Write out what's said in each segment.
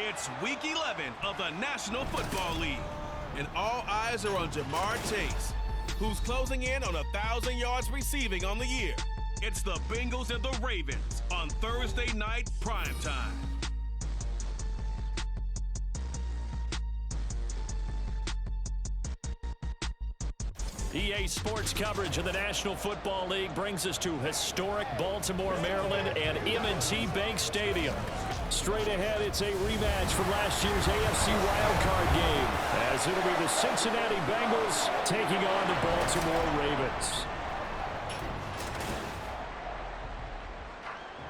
It's Week 11 of the National Football League, and all eyes are on Jamar Chase, who's closing in on 1,000 yards receiving on the year. It's the Bengals and the Ravens on Thursday night primetime. EA Sports coverage of the National Football League brings us to historic Baltimore, Maryland, and M&T Bank Stadium. Straight ahead, it's a rematch from last year's AFC wildcard game, as it'll be the Cincinnati Bengals taking on the Baltimore Ravens.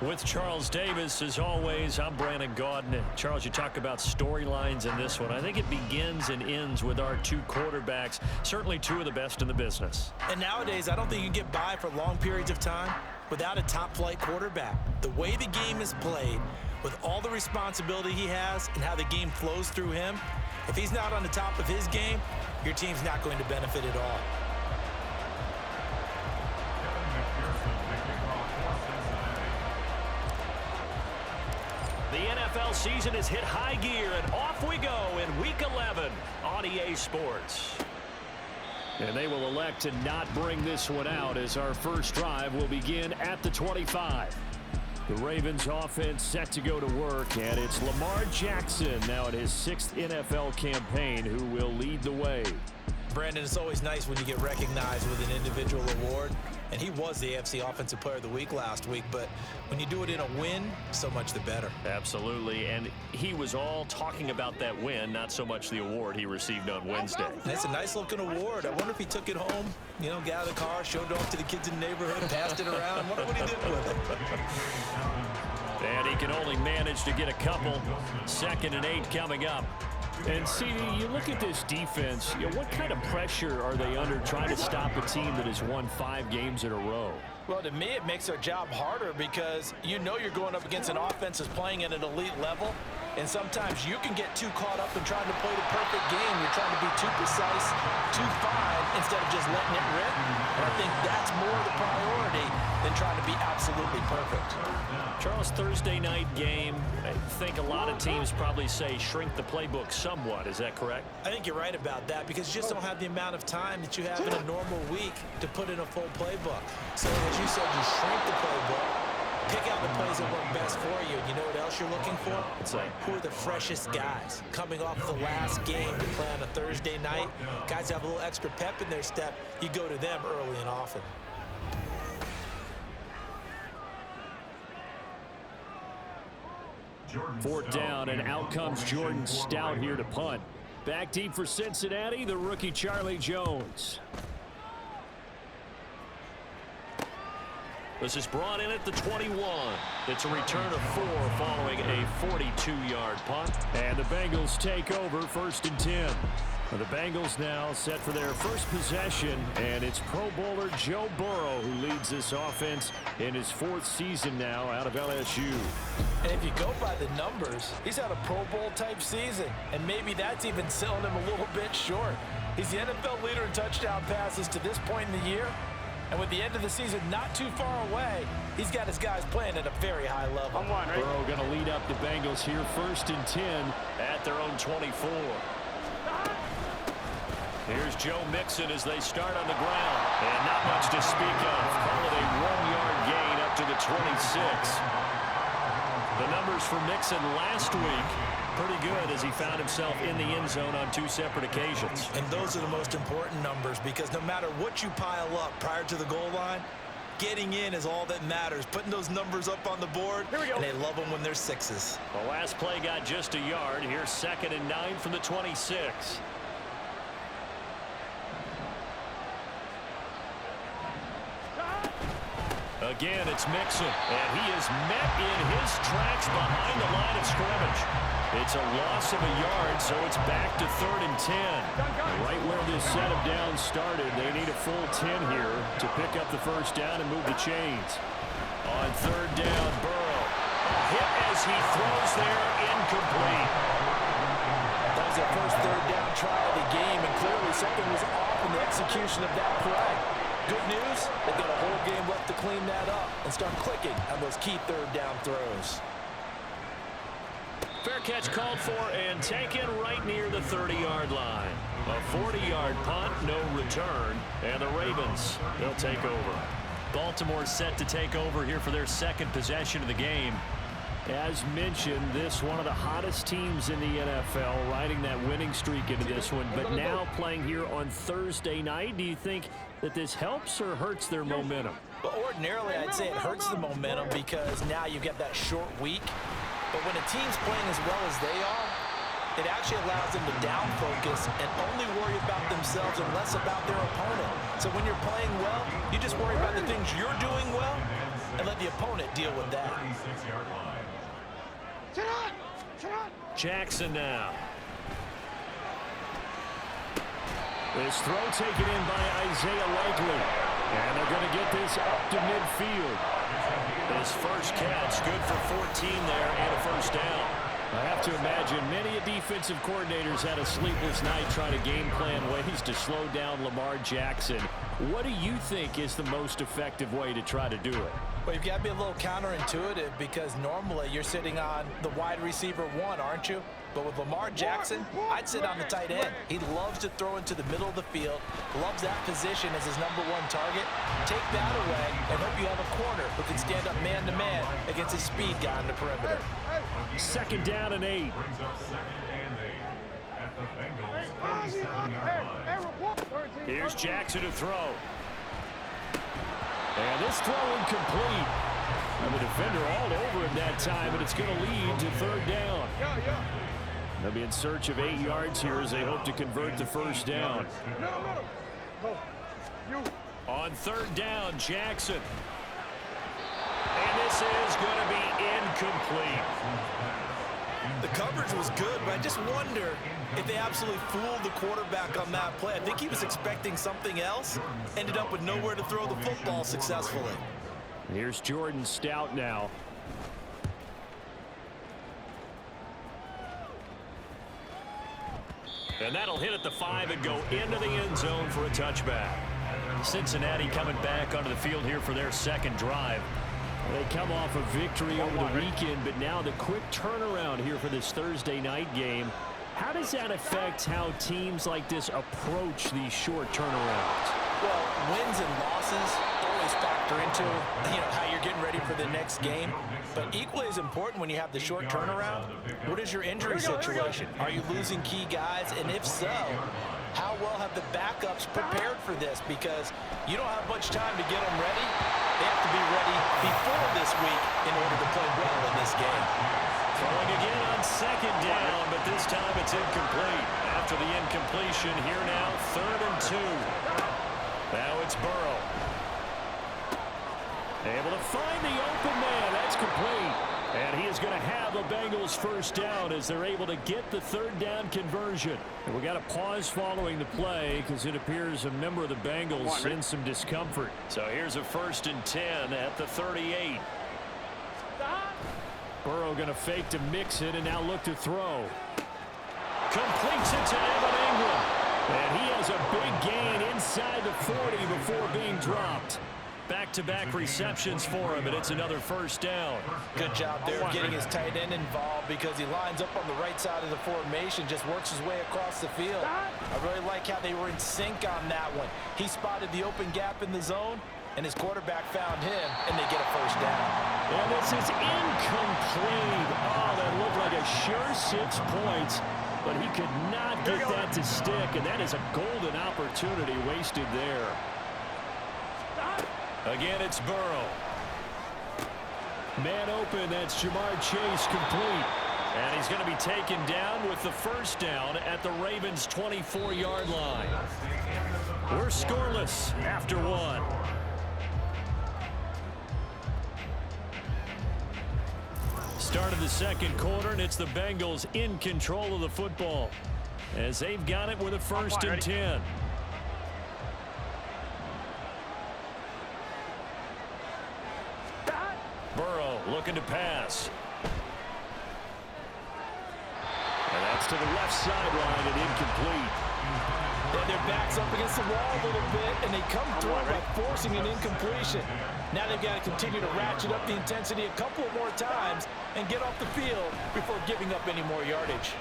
With Charles Davis, as always, I'm Brandon Gaudin. Charles, you talk about storylines in this one. I think it begins and ends with our two quarterbacks, certainly two of the best in the business. And nowadays, I don't think you can get by for long periods of time without a top-flight quarterback. The way the game is played, with all the responsibility he has and how the game flows through him, if he's not on the top of his game, your team's not going to benefit at all. The NFL season has hit high gear, and off we go in Week 11 on EA Sports. And they will elect to not bring this one out, as our first drive will begin at the 25. The Ravens offense set to go to work, and it's Lamar Jackson now in his 6th NFL campaign who will lead the way. Brandon, it's always nice when you get recognized with an individual award, and he was the AFC Offensive Player of the Week last week, but when you do it in a win, so much the better. Absolutely, and he was all talking about that win, not so much the award he received on Wednesday. And it's a nice-looking award. I wonder if he took it home, you know, got out of the car, showed it off to the kids in the neighborhood, passed it around. Wonder what he did with it. And he can only manage to get a couple. 2nd and 8 coming up. And, CD, you look at this defense, what kind of pressure are they under trying to stop a team that has won 5 games in a row? Well, to me, it makes their job harder because you know you're going up against an offense that's playing at an elite level, and sometimes you can get too caught up in trying to play the perfect game. You're trying to be too precise, too fine, instead of just letting it rip. And I think that's more the priority than trying to be absolutely perfect. Charles, Thursday night game, I think a lot of teams probably say shrink the playbook somewhat. Is that correct? I think you're right about that because you just don't have the amount of time that you have in a normal week to put in a full playbook. So as you said, you shrink the playbook, pick out the plays that work best for you. You know what else you're looking for? It's like, who are the freshest guys coming off the last game to play on a Thursday night? Guys have a little extra pep in their step. You go to them early and often. Fourth down, and out comes Jordan Stout here to punt. Back deep for Cincinnati, the rookie Charlie Jones. This is brought in at the 21. It's a return of 4 following a 42-yard punt. And the Bengals take over 1st and 10. The Bengals now set for their first possession, and it's Pro Bowler Joe Burrow who leads this offense in his 4th season now out of LSU. And if you go by the numbers, he's had a Pro Bowl type season, and maybe that's even selling him a little bit short. He's the NFL leader in touchdown passes to this point in the year, and with the end of the season not too far away, he's got his guys playing at a very high level. Burrow going to lead up the Bengals here 1st and 10 at their own 24. Here's Joe Mixon as they start on the ground. And not much to speak of. Call it a 1-yard gain up to the 26. The numbers for Mixon last week, pretty good as he found himself in the end zone on 2 separate occasions. And those are the most important numbers because no matter what you pile up prior to the goal line, getting in is all that matters. Putting those numbers up on the board, and they love them when they're 6s. The last play got just a yard. Here's 2nd and 9 from the 26. Again, it's Mixon, and he is met in his tracks behind the line of scrimmage. It's a loss of a yard, so it's back to 3rd and 10. Right where this set of downs started, they need a full 10 here to pick up the first down and move the chains. On 3rd down, Burrow. A hit as he throws there, incomplete. That was their first 3rd down try of the game, and clearly something was off in the execution of that play. Good news, they've got a whole game left to clean that up and start clicking on those key 3rd down throws. Fair catch called for and taken right near the 30-yard line. A 40-yard punt, no return, and the Ravens, they'll take over. Baltimore set to take over here for their second possession of the game. As mentioned, this one of the hottest teams in the NFL, riding that winning streak into this one, but now playing here on Thursday night. Do you think that this helps or hurts their momentum? Well, ordinarily, I'd say it hurts the momentum because now you get that short week. But when a team's playing as well as they are, it actually allows them to down focus and only worry about themselves and less about their opponent. So when you're playing well, you just worry about the things you're doing well and let the opponent deal with that. Jackson now. This throw taken in by Isaiah Likely. And they're going to get this up to midfield. His first catch, good for 14 there and a first down. I have to imagine many defensive coordinators had a sleepless night trying to game plan ways to slow down Lamar Jackson. What do you think is the most effective way to try to do it? Well, you've got to be a little counterintuitive because normally you're sitting on the wide receiver one, aren't you? But with Lamar Jackson, I'd sit on the tight end. He loves to throw into the middle of the field, loves that position as his #1 target. Take that away and hope you have a corner who can stand up man-to-man against his speed guy on the perimeter. Second down and 8. Here's Jackson to throw. And this throw incomplete. And the defender all over him that time, and it's going to lead to third down. They'll be in search of 8 yards here as they hope to convert the first down. On third down, Jackson. And this is going to be incomplete. The coverage was good, but I just wonder if they absolutely fooled the quarterback on that play. I think he was expecting something else, ended up with nowhere to throw the football successfully. Here's Jordan Stout now. And that'll hit at the 5 and go into the end zone for a touchback. Cincinnati coming back onto the field here for their second drive. They come off a victory over the weekend, but now the quick turnaround here for this Thursday night game. How does that affect how teams like this approach these short turnarounds? Well, wins and losses always factor into how you're getting ready for the next game. But equally as important when you have the short turnaround, what is your injury situation? Are you losing key guys? And if so, how well have the backups prepared for this? Because you don't have much time to get them ready. They have to be ready before this week in order to play well in this game. Throwing again on second down, but this time it's incomplete. After the incompletion, here now, 3rd and 2. Now it's Burrow. Able to find the open man. That's complete. And he is going to have the Bengals first down as they're able to get the third down conversion. And we got a pause following the play because it appears a member of the Bengals in some discomfort. So here's a 1st and 10 at the 38. Burrow going to fake to mix it and now look to throw. Completes it to Evan Ingram. And he has a big gain inside the 40 before being dropped. Back-to-back receptions for him, and it's another first down. Good job there getting his tight end involved because he lines up on the right side of the formation, just works his way across the field. I really like how they were in sync on that one. He spotted the open gap in the zone, and his quarterback found him, and they get a first down. And this is incomplete. Oh, that looked like a sure 6 points, but he could not get that to stick, and that is a golden opportunity wasted there. Again, it's Burrow. Man open, that's Jamar Chase, complete. And he's going to be taken down with the first down at the Ravens' 24-yard line. We're scoreless after 1. Start of the second quarter, and it's the Bengals in control of the football as they've got it with a 1st and 10. Burrow looking to pass. And that's to the left sideline and incomplete. And their back's up against the wall a little bit, and they come through by forcing an incompletion. Now they've got to continue to ratchet up the intensity a couple of more times and get off the field before giving up any more yardage.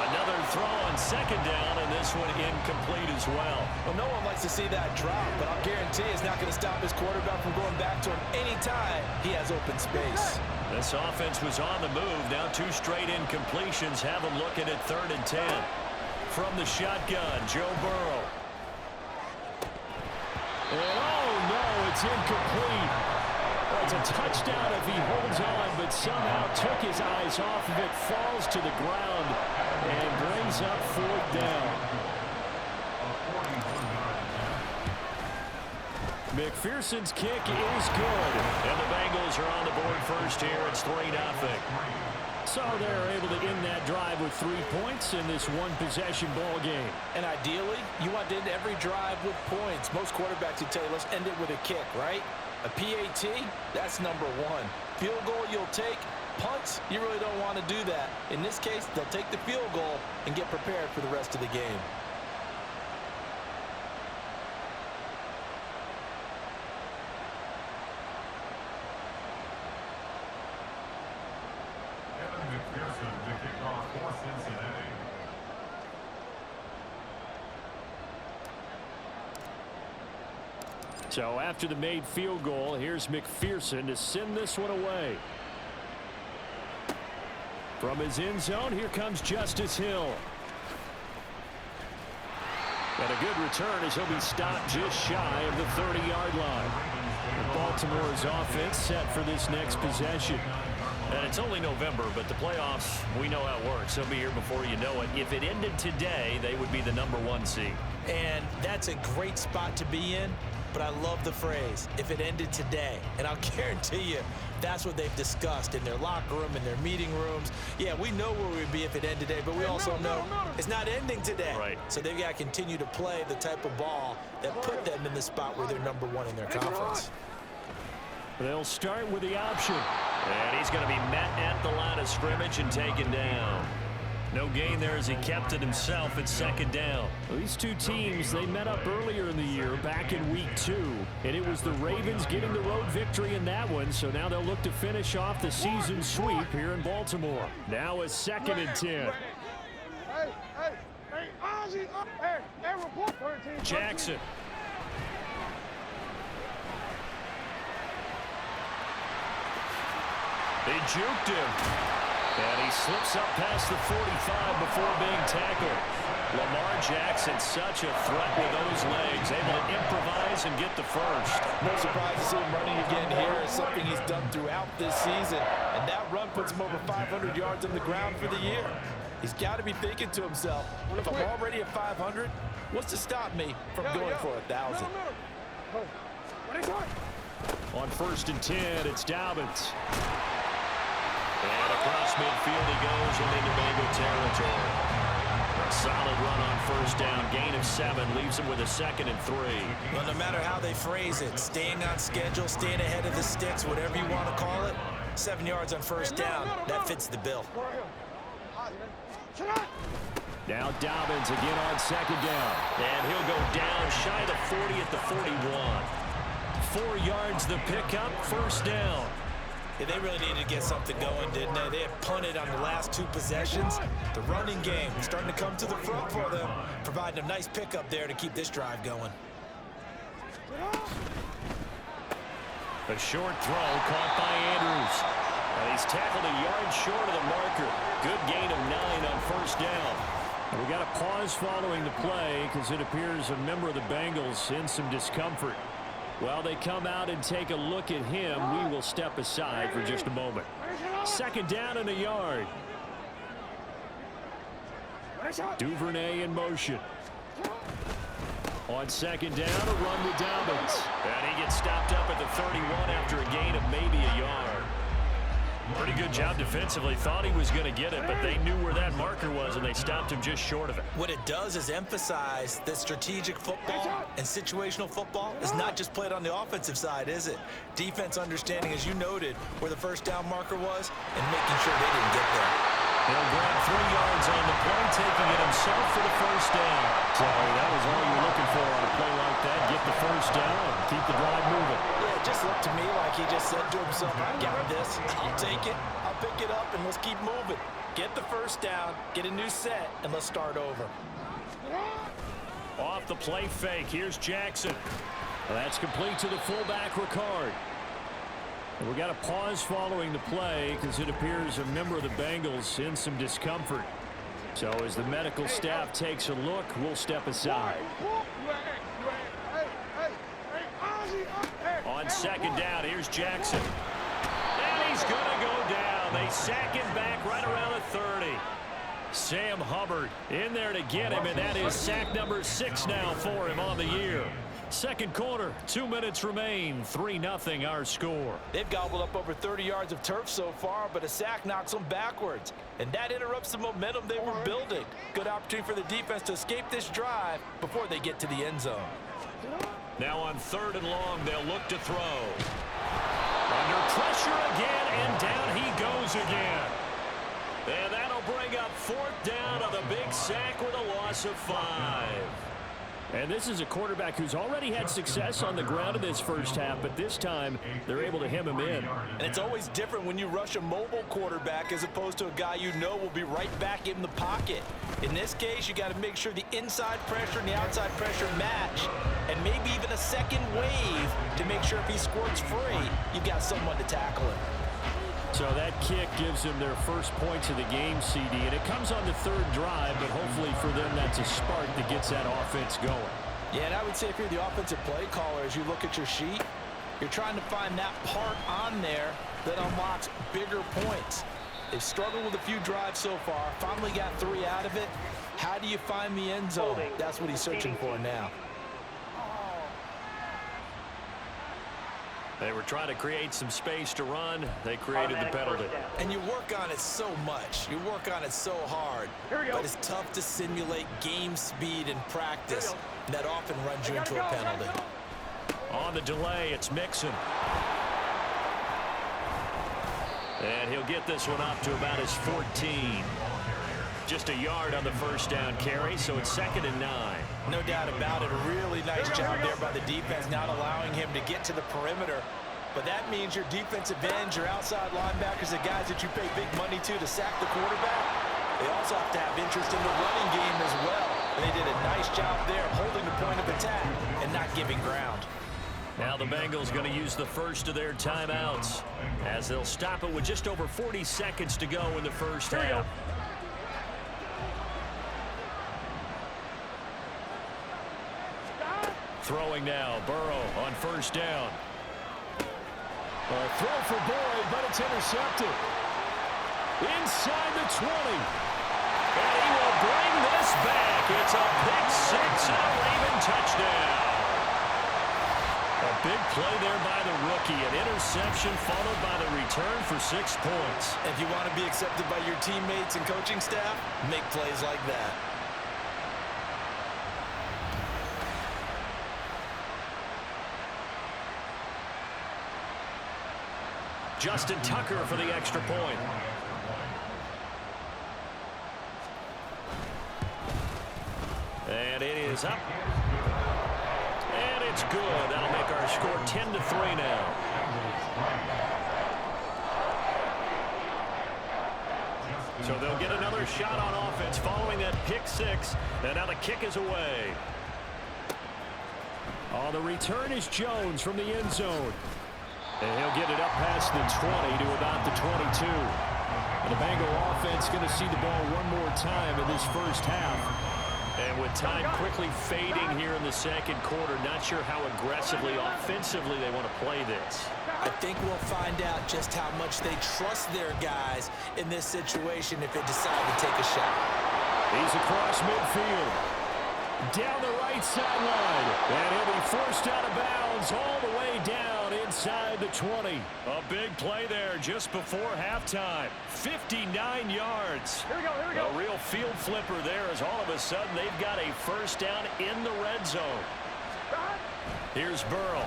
Another throw on second down, and this one incomplete as well. Well, no one likes to see that drop, but I'll guarantee it's not going to stop his quarterback from going back to him anytime he has open space. This offense was on the move. Now 2 straight incompletions have them looking at 3rd and 10. From the shotgun, Joe Burrow. And oh no, it's incomplete. Well, it's a touchdown if he holds on, but somehow took his eyes off of it, falls to the ground, and brings up 4th down. McPherson's kick is good. And the Bengals are on the board first here. It's 3-0. So they're able to end that drive with 3 points in this one-possession ball game. And ideally, you want to end every drive with points. Most quarterbacks would tell you, let's end it with a kick, right? A PAT, that's number 1. Field goal you'll take. Punts, you really don't want to do that. In this case, they'll take the field goal and get prepared for the rest of the game. So after the made field goal, here's McPherson to send this one away. From his end zone, here comes Justice Hill. And a good return as he'll be stopped just shy of the 30-yard line. And Baltimore's offense set for this next possession. And it's only November, but the playoffs, we know how it works. They'll be here before you know it. If it ended today, they would be the #1 seed. And that's a great spot to be in, but I love the phrase, if it ended today. And I'll guarantee you, that's what they've discussed in their locker room, in their meeting rooms. Yeah, we know where we'd be if it ended today, but we also know it's not ending today. Right. So they've got to continue to play the type of ball that put them in the spot where they're #1 in their conference. They'll start with the option. And he's going to be met at the line of scrimmage and taken down. No gain there as he kept it himself at 2nd down. Well, these two teams, they met up earlier in the year, back in week 2. And it was the Ravens getting the road victory in that one. So now they'll look to finish off the season sweep here in Baltimore. Now a 2nd and 10. Jackson. They juked him. And he slips up past the 45 before being tackled. Lamar Jackson, such a threat with those legs, able to improvise and get the first. No surprise to see him running again here. It's something he's done throughout this season. And that run puts him over 500 yards on the ground for the year. He's got to be thinking to himself, if I'm already at 500, what's to stop me from going for 1,000? On 1st and 10, it's Dobbins. And across midfield he goes and into Bengal territory. A solid run on 1st down. Gain of 7 leaves him with a 2nd and 3. Well, no matter how they phrase it, staying on schedule, staying ahead of the sticks, whatever you want to call it, 7 yards on 1st down, that fits the bill. Now Dobbins again on 2nd down. And he'll go down shy of the 40 at the 41. 4 yards the pickup, 1st down. Yeah, they really needed to get something going, didn't they? They had punted on the last 2 possessions. The running game starting to come to the front for them, providing a nice pickup there to keep this drive going. A short throw caught by Andrews. And he's tackled a yard short of the marker. Good gain of 9 on 1st down. And we got a pause following the play because it appears a member of the Bengals in some discomfort. While they come out and take a look at him, we will step aside for just a moment. 2nd down and a yard. Duvernay in motion. On 2nd down, a run to Dobbins. And he gets stopped up at the 31 after a gain of maybe a yard. Pretty good job defensively. Thought he was going to get it, but they knew where that marker was, and they stopped him just short of it. What it does is emphasize that strategic football and situational football is not just played on the offensive side, is it? Defense understanding, as you noted, where the 1st down marker was and making sure they didn't get there. He'll grab 3 yards on the play, taking it himself for the first down. So that was all you're looking for on a play like that. Get the first down and keep the drive moving. Yeah, it just looked to me like he just said to himself, I got this. I'll take it. I'll pick it up, and let's keep moving. Get the first down, get a new set, and let's start over. Off the play fake, here's Jackson. That's complete to the fullback, Ricard. And we got a pause following the play because it appears a member of the Bengals in some discomfort. So as the medical staff takes a look, we'll step aside. On second down, here's Jackson. And he's going to go down. They sack him back right around the 30. Sam Hubbard in there to get him, and that is sack number 6 now for him on the year. Second quarter, 2 minutes remain, 3-0 our score. They've gobbled up over 30 yards of turf so far, but a sack knocks them backwards. And that interrupts the momentum they were building. Good opportunity for the defense to escape this drive before they get to the end zone. Now on 3rd and long, they'll look to throw. Under pressure again, and down he goes again. And that'll bring up 4th down on the big sack with a loss of 5. And this is a quarterback who's already had success on the ground in this first half, but this time they're able to hem him in. And it's always different when you rush a mobile quarterback as opposed to a guy you know will be right back in the pocket. In this case, you got to make sure the inside pressure and the outside pressure match, and maybe even a second wave to make sure if he squirts free, you've got someone to tackle him. So that kick gives them their first points of the game, CD, and it comes on the 3rd drive, but hopefully for them that's a spark that gets that offense going. Yeah, and I would say if you're the offensive play caller, as you look at your sheet, you're trying to find that part on there that unlocks bigger points. They've struggled with a few drives so far, finally got 3 out of it. How do you find the end zone? That's what he's searching for now. They were trying to create some space to run. They created the penalty. And you work on it so much. You work on it so hard. But it's tough to simulate game speed in practice. And that often runs you into a penalty. On the delay, it's Mixon. And he'll get this one up to about his 14. Just a yard on the first down carry, so it's 2nd and 9. No doubt about it. A really nice job there by the defense, not allowing him to get to the perimeter. But that means your defensive ends, your outside linebackers, the guys that you pay big money to sack the quarterback, they also have to have interest in the running game as well. And they did a nice job there holding the point of attack and not giving ground. Now the Bengals going to use the first of their timeouts as they'll stop it with just over 40 seconds to go in the first half. Throwing now, Burrow on first down. A throw for Boyd, but it's intercepted. Inside the 20. And he will bring this back. It's a pick 6 and a Raven touchdown. A big play there by the rookie. An interception followed by the return for 6 points. If you want to be accepted by your teammates and coaching staff, make plays like that. Justin Tucker for the extra point. And it is up. And it's good. That'll make our score 10-3 now. So they'll get another shot on offense following that pick 6. And now the kick is away. On the return is Jones from the end zone. And he'll get it up past the 20 to about the 22. And the Bengal offense going to see the ball one more time in this first half. And with time quickly fading here in the second quarter, not sure how aggressively, offensively they want to play this. I think we'll find out just how much they trust their guys in this situation if they decide to take a shot. He's across midfield. Down the right sideline. And he'll be forced out of bounds all the way down inside the 20. A big play there just before halftime. 59 yards. Here we go. A real field flipper there as all of a sudden they've got a first down in the red zone. Here's Burrow.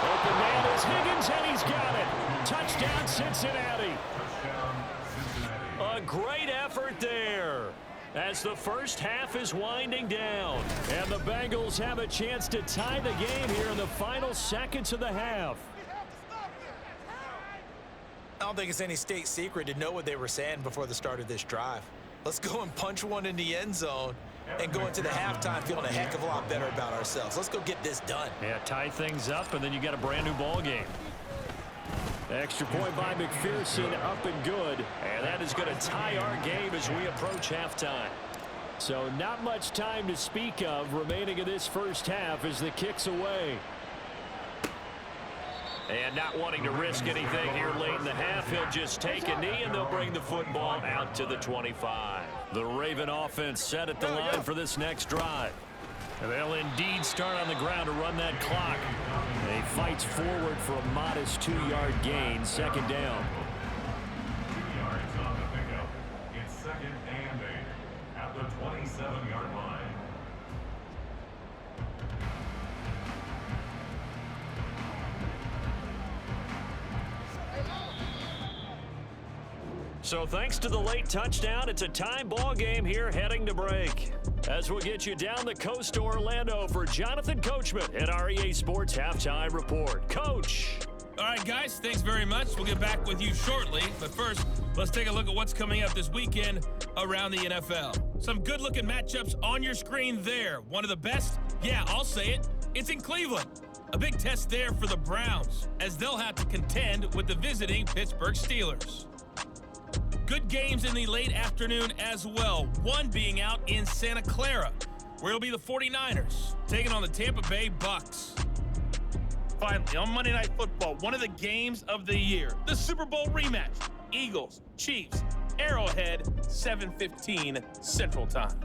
Open man is Higgins, and he's got it. Touchdown, Cincinnati. A great effort there as the first half is winding down. And the Bengals have a chance to tie the game here in the final seconds of the half. I don't think it's any state secret to know what they were saying before the start of this drive. Let's go and punch one in the end zone and go into the halftime feeling a heck of a lot better about ourselves. Let's go get this done. Yeah, tie things up, and then you got a brand new ball game. Extra point by McPherson, up and good. And that is going to tie our game as we approach halftime. So not much time to speak of remaining in this first half as the kick's away. And not wanting to risk anything here late in the half, he'll just take a knee, and they'll bring the football out to the 25. The Raven offense set at the line for this next drive. And they'll indeed start on the ground to run that clock. He fights forward for a modest 2-yard gain, second down. 2 yards on the pickup. It's second and 8 at the 27-yard line. So thanks to the late touchdown, it's a tie ball game here heading to break. As we'll get you down the coast to Orlando for Jonathan Coachman at our EA Sports Halftime Report. Coach. All right, guys, thanks very much. We'll get back with you shortly. But first, let's take a look at what's coming up this weekend around the NFL. Some good-looking matchups on your screen there. One of the best, yeah, I'll say it, it's in Cleveland. A big test there for the Browns, as they'll have to contend with the visiting Pittsburgh Steelers. Good games in the late afternoon as well, one being out in Santa Clara, where it'll be the 49ers taking on the Tampa Bay Bucks. Finally, on Monday Night Football, one of the games of the year, the Super Bowl rematch, Eagles, Chiefs, Arrowhead, 7:15 Central Time.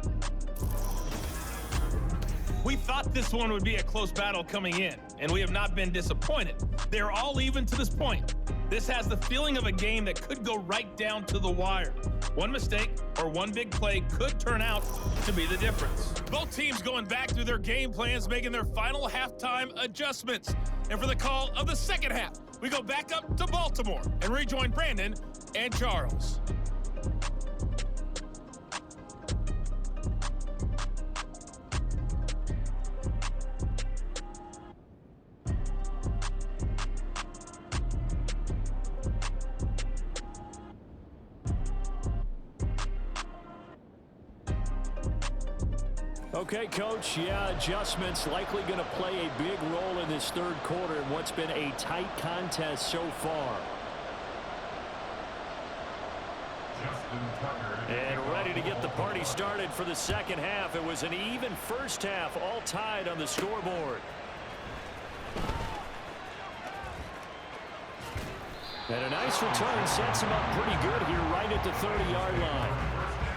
We thought this one would be a close battle coming in, and we have not been disappointed. They're all even to this point. This has the feeling of a game that could go right down to the wire. One mistake or one big play could turn out to be the difference. Both teams going back through their game plans, making their final halftime adjustments. And for the call of the second half, we go back up to Baltimore and rejoin Brandon and Charles. Okay, Coach, yeah, adjustments likely going to play a big role in this third quarter in what's been a tight contest so far. And ready to get the party started for the second half. It was an even first half, all tied on the scoreboard. And a nice return sets him up pretty good here right at the 30-yard line.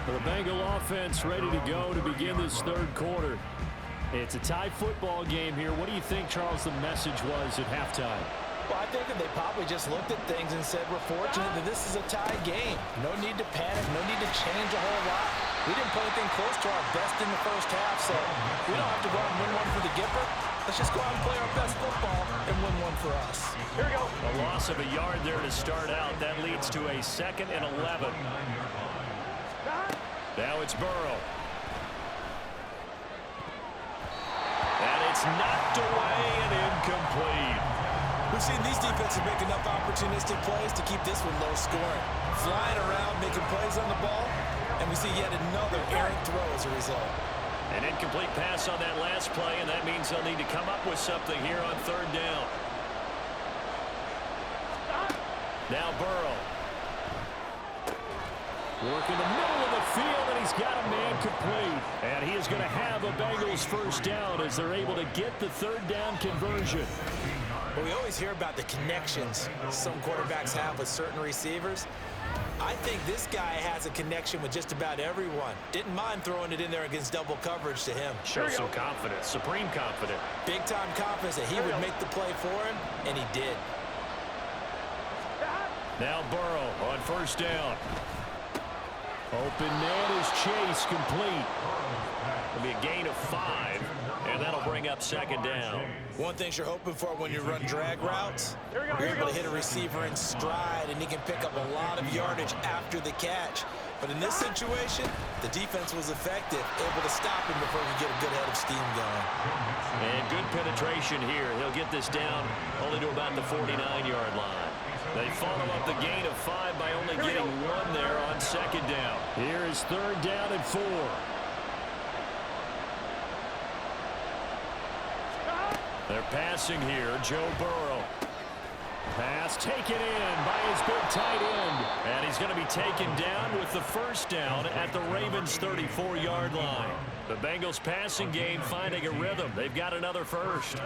The Bengal offense ready to go to begin this third quarter. It's a tie football game here. What do you think, Charles, the message was at halftime? Well, I think that they probably just looked at things and said, we're fortunate that this is a tie game. No need to panic, no need to change a whole lot. We didn't play anything close to our best in the first half, so we don't have to go out and win one for the Gipper. Let's just go out and play our best football and win one for us. Here we go. A loss of a yard there to start out. That leads to a 2nd and 11. Now it's Burrow. And it's knocked away and incomplete. We've seen these defenses make enough opportunistic plays to keep this one low scoring. Flying around, making plays on the ball, and we see yet another errant throw as a result. An incomplete pass on that last play, and that means they'll need to come up with something here on third down. Now Burrow. Working the middle of the field, and he's got a man complete. And he is going to have a Bengals first down as they're able to get the third down conversion. But we always hear about the connections some quarterbacks have with certain receivers. I think this guy has a connection with just about everyone. Didn't mind throwing it in there against double coverage to him. Show some confidence, supreme confidence. Big-time confidence that he would make the play for him, and he did. Now Burrow on first down. Open man is Chase complete. be a gain of 5, and that'll bring up second down. One thing you're hoping for when you run drag routes, you're able to hit a receiver in stride, and he can pick up a lot of yardage after the catch. But in this situation, the defense was effective, able to stop him before he could get a good head of steam going. And good penetration here. He'll get this down only to about the 49-yard line. They follow up the gain of 5 by only getting 1 there on second down. Here is third down and 4. They're passing here. Joe Burrow. Pass taken in by his big tight end. And he's going to be taken down with the first down at the Ravens' 34-yard line. The Bengals passing game finding a rhythm. They've got another first.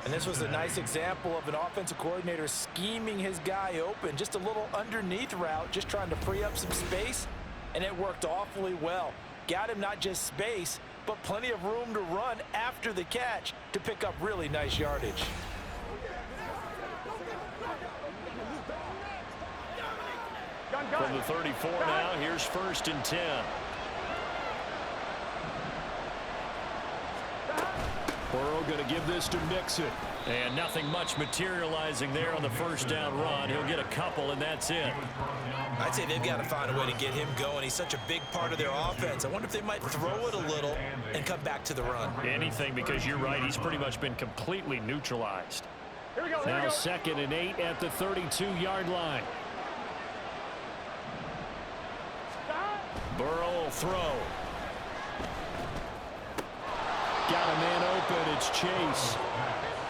And this was a nice example of an offensive coordinator scheming his guy open. Just a little underneath route, just trying to free up some space. And it worked awfully well. Got him not just space, but plenty of room to run after the catch to pick up really nice yardage. From the 34 now, here's first and 10. Burrow going to give this to Mixon. And nothing much materializing there on the first down run. He'll get a couple, and that's it. I'd say they've got to find a way to get him going. He's such a big part of their offense. I wonder if they might throw it a little and come back to the run. Anything, because you're right. He's pretty much been completely neutralized. Now second and 8 at the 32-yard line. Burrow will throw. Got a man open. It's Chase.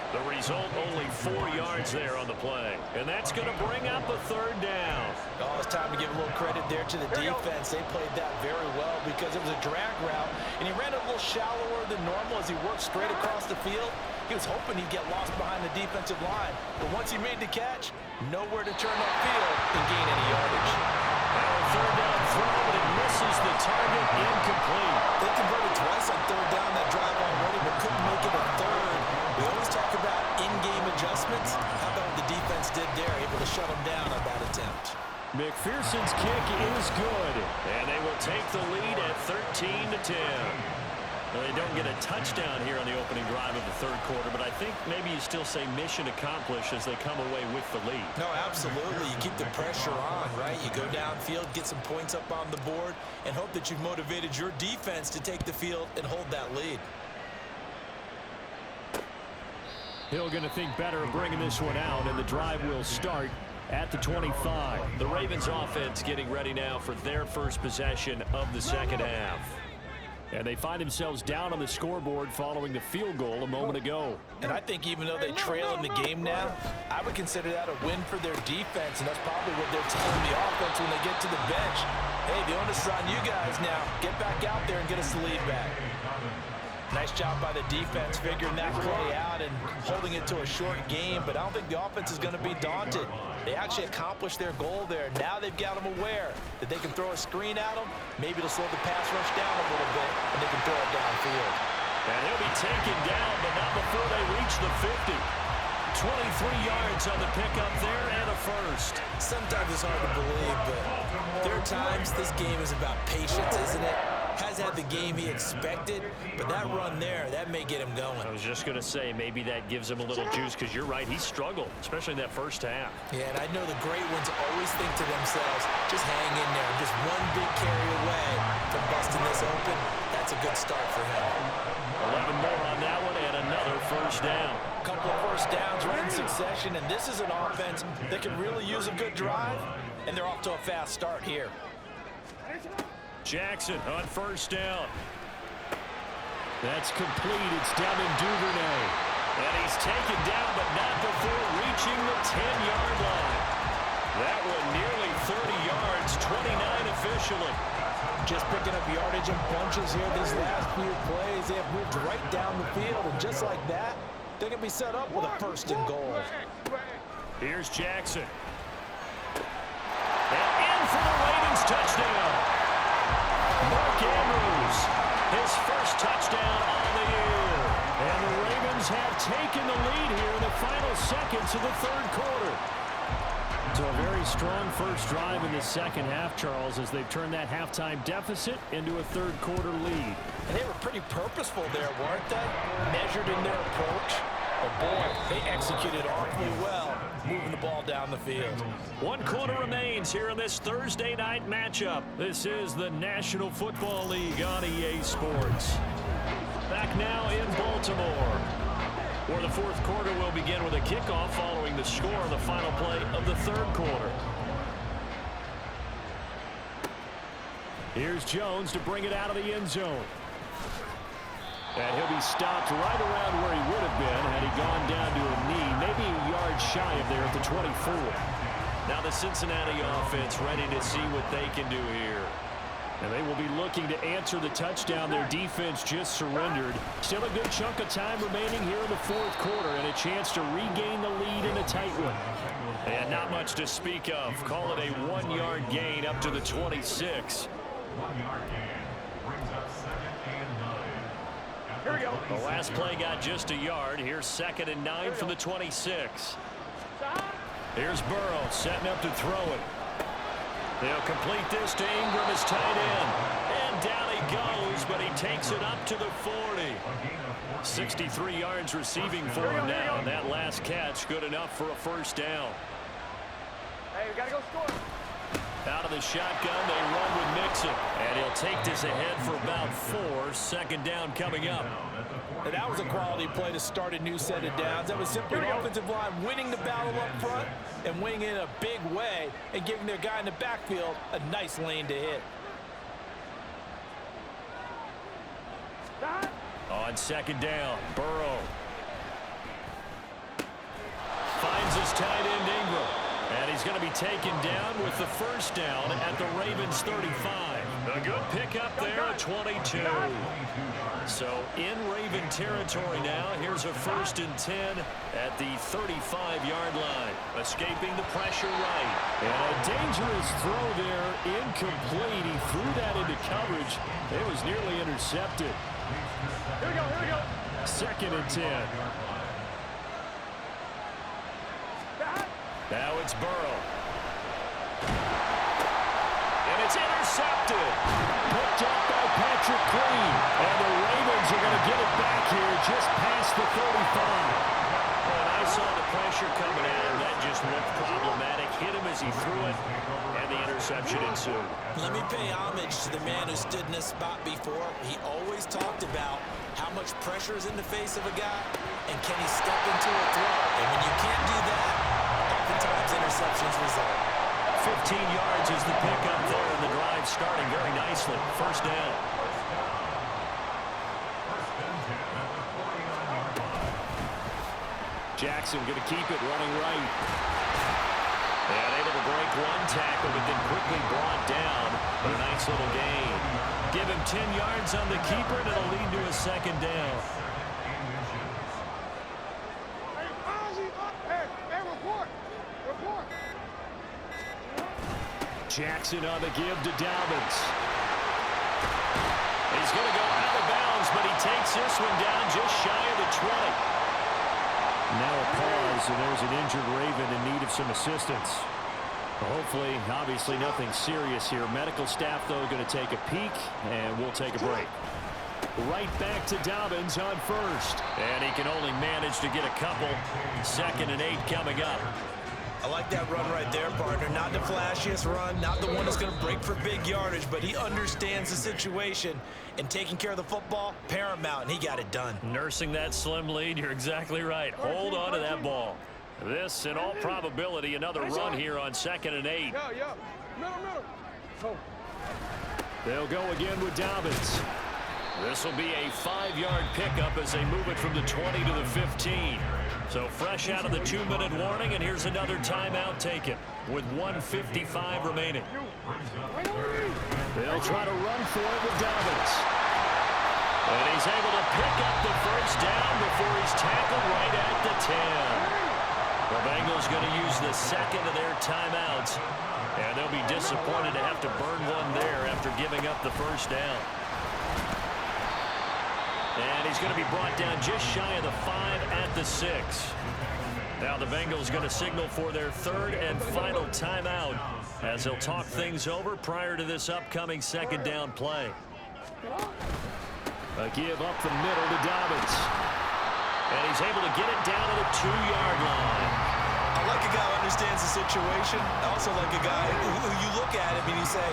The result, only 4 yards there on the play. And that's going to bring up a third down. Oh, it's time to give a little credit there to the defense. They played that very well because it was a drag route, and he ran a little shallower than normal as he worked straight across the field. He was hoping he'd get lost behind the defensive line. But once he made the catch, nowhere to turn upfield and gain any yardage. Now a third down throw, but it misses the target, incomplete. They converted twice on third down that drive already, but couldn't make it a third. We always talk about in-game adjustments. How about what the defense did there, able to shut them down on that attempt. McPherson's kick is good, and they will take the lead at 13-10. Well, they don't get a touchdown here on the opening drive of the third quarter, but I think maybe you still say mission accomplished as they come away with the lead. No, absolutely. You keep the pressure on, right? You go downfield, get some points up on the board, and hope that you've motivated your defense to take the field and hold that lead. Hill going to think better of bringing this one out, and the drive will start at the 25. The Ravens offense getting ready now for their first possession of the second half. And they find themselves down on the scoreboard following the field goal a moment ago. And I think even though they trail in the game now, I would consider that a win for their defense, and that's probably what they're telling the offense when they get to the bench. Hey, the onus is on you guys now. Get back out there and get us the lead back. Nice job by the defense figuring that play out and holding it to a short game, but I don't think the offense is going to be daunted. They actually accomplished their goal there. Now they've got them aware that they can throw a screen at them. Maybe it'll slow the pass rush down a little bit, and they can throw it downfield. And he'll be taken down, but not before they reach the 50. 23 yards on the pickup there and a first. Sometimes it's hard to believe, but there are times this game is about patience, isn't it? Has had the game he expected, but that run there, that may get him going. I was just going to say, maybe that gives him a little juice, because you're right, he struggled, especially in that first half. Yeah, and I know the great ones always think to themselves, just hang in there, just one big carry away from busting this open. That's a good start for him. 11 more on that one, and another first down. A couple of first downs right in succession, and this is an offense that can really use a good drive, and they're off to a fast start here. Jackson on first down. That's complete. It's Devin Duvernay. And he's taken down, but not before reaching the 10-yard line. That one nearly 30 yards, 29 officially. Just picking up yardage in bunches here these last few plays. They have moved right down the field, and just like that, they can be set up with a first and goal. Here's Jackson. And in for the Ravens touchdown. Mark Andrews, his first touchdown on the year. And the Ravens have taken the lead here in the final seconds of the third quarter. So a very strong first drive in the second half, Charles, as they've turned that halftime deficit into a third quarter lead. And they were pretty purposeful there, weren't they? Measured in their approach. But boy, they executed awfully well, moving the ball down the field. 1 quarter remains here in this Thursday night matchup. This is the National Football League on EA Sports. Back now in Baltimore, where the 4th quarter will begin with a kickoff following the score of the final play of the 3rd quarter. Here's Jones to bring it out of the end zone. And he'll be stopped right around where he would have been had he gone down to a knee, maybe a yard shy of there at the 24. Now the Cincinnati offense ready to see what they can do here. And they will be looking to answer the touchdown their defense just surrendered. Still a good chunk of time remaining here in the 4th quarter and a chance to regain the lead in a tight one. And not much to speak of. Call it a 1-yard gain up to the 26. 1-yard gain brings up 2nd and 9. Here we go. The last play got just a yard. Here's 2nd and 9 from the 26. Here's Burrow setting up to throw it. They'll complete this to Ingram as tight end. And down he goes, but he takes it up to the 40. 63 yards receiving for him now. And that last catch good enough for a first down. Hey, we gotta go score. Out of the shotgun, they run with Mixon. And he'll take this ahead for about 4. 2nd down coming up. And that was a quality play to start a new set of downs. That was simply an offensive line winning the battle up front and winning in a big way and giving their guy in the backfield a nice lane to hit. On 2nd down, Burrow finds his tight end Ingram. And he's going to be taken down with the first down at the Ravens 35. A good pickup there at 22. So in Raven territory now. Here's a 1st and 10 at the 35-yard line. Escaping the pressure right. And a dangerous throw there. Incomplete. He threw that into coverage. It was nearly intercepted. Here we go, here we go. 2nd and 10. Now it's Burrow. And it's intercepted. Picked up by Patrick Queen. And the Ravens are going to get it back here just past the 35. And I saw the pressure coming at him. That just looked problematic. Hit him as he threw it. And the interception ensued. Let me pay homage to the man who stood in this spot before. He always talked about how much pressure is in the face of a guy and can he step into a throw. And when you can't do that, oftentimes interceptions result. 15 yards is the pickup there, and the drive starting very nicely. First down. Jackson going to keep it running right. And able to break one tackle, but then quickly brought down. But a nice little gain. Give him 10 yards on the keeper, and it'll lead to a 2nd down. Jackson on the give to Dobbins. He's going to go out of bounds, but he takes this one down just shy of the 20. Now a pause, and there's an injured Raven in need of some assistance. Hopefully, obviously nothing serious here. Medical staff, though, going to take a peek, and we'll take a break. Right back to Dobbins on 1st. And he can only manage to get a couple. 2nd and 8 coming up. I like that run right there, partner. Not the flashiest run, not the one that's going to break for big yardage, but he understands the situation, and taking care of the football, paramount, and he got it done. Nursing that slim lead, you're exactly right. Hold on to that ball. This, in all probability, another run here on 2nd and 8. Middle. They'll go again with Dobbins. This will be a 5-yard pickup as they move it from the 20 to the 15. So fresh out of the 2-minute warning, and here's another timeout taken with 1:55 remaining. They'll try to run for it with Dobbins. And he's able to pick up the first down before he's tackled right at the 10. The Bengals going to use the 2nd of their timeouts, and they'll be disappointed to have to burn one there after giving up the first down. And he's going to be brought down just shy of the 5 at the 6. Now the Bengals going to signal for their 3rd and final timeout as they'll talk things over prior to this upcoming 2nd down play. A give up the middle to Dobbins. And he's able to get it down to the 2-yard line. I like a guy who understands the situation. I also like a guy who you look at him and you say,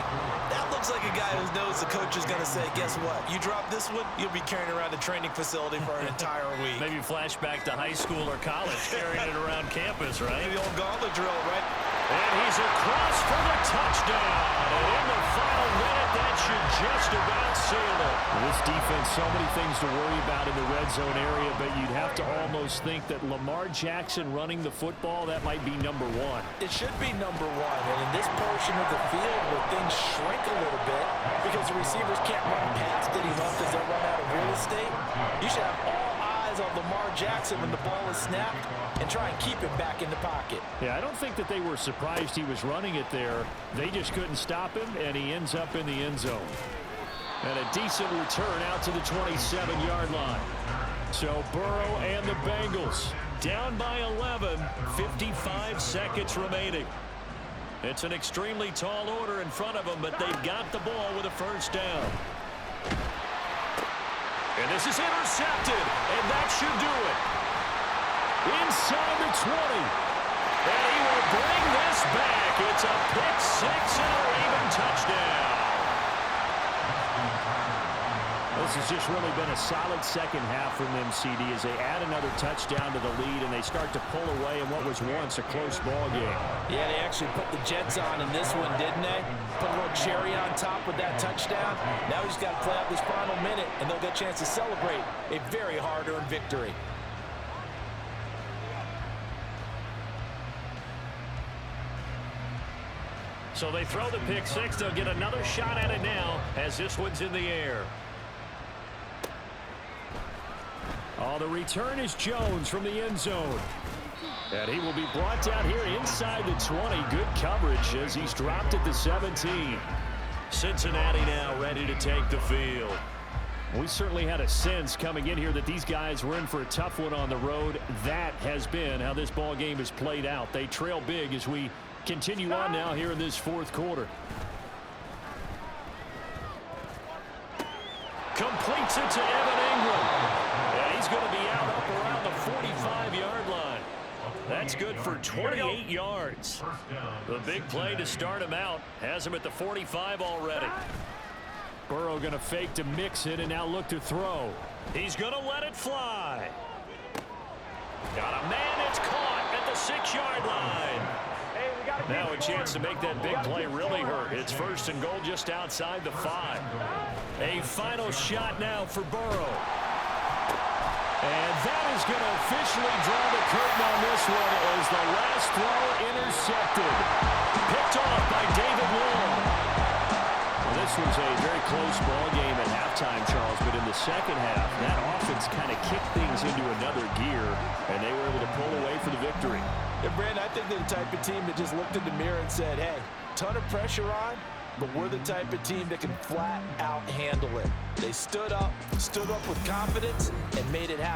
that looks like a guy who knows the coach is going to say, guess what? You drop this one, you'll be carrying around the training facility for an entire week. Maybe flashback to high school or college, carrying it around campus, right? Maybe the old gauntlet drill, right? And he's across for the touchdown. And in the final minute, that should just about seal it. This defense, so many things to worry about in the red zone area, but you'd have to almost think that Lamar Jackson running the football, that might be number one. It should be number one. And in this portion of the field where things shrink a little bit because the receivers can't run past it enough because they'll run out of real estate, you should have all eyes on Lamar Jackson when the ball is snapped and try and keep him back in the pocket. Yeah, I don't think that they were surprised he was running it there. They just couldn't stop him, and he ends up in the end zone. And a decent return out to the 27-yard line. So Burrow and the Bengals down by 11, 55 seconds remaining. It's an extremely tall order in front of them, but they've got the ball with a first down. And this is intercepted, and that should do it. Inside the 20. And he will bring this back. It's a pick six and a Raven touchdown. This has just really been a solid second half from them, CD, as they add another touchdown to the lead and they start to pull away in what was once a close ball game. Yeah, they actually put the Jets on in this one, didn't they? Put a little cherry on top with that touchdown. Now he's got to play out this final minute, and they'll get a chance to celebrate a very hard-earned victory. So they throw the pick six. They'll get another shot at it now as this one's in the air. Oh, the return is Jones from the end zone. And he will be brought down here inside the 20. Good coverage as he's dropped at the 17. Cincinnati now ready to take the field. We certainly had a sense coming in here that these guys were in for a tough one on the road. That has been how this ball game has played out. They trail big as we continue on now here in this fourth quarter. Completes it to Evan Ingram. And he's going to be out up around the 45-yard line. That's good for 28 yards. The big play to start him out has him at the 45 already. Burrow going to fake to mix it and now look to throw. He's going to let it fly. Got a man, it's caught at the 6-yard line. Now a chance to make that big play really hurt. It's first and goal just outside the 5. A final shot now for Burrow. And that is going to officially draw the curtain on this one as the last throw intercepted. Picked off by David Long. Well, this was a very close ball game at halftime, Charles, but in the second half, that offense kind of kicked things into another gear, and they were able to pull away for the victory. Yeah, Brandon, I think they're the type of team that just looked in the mirror and said, hey, ton of pressure on, but we're the type of team that can flat out handle it. They stood up with confidence and made it happen.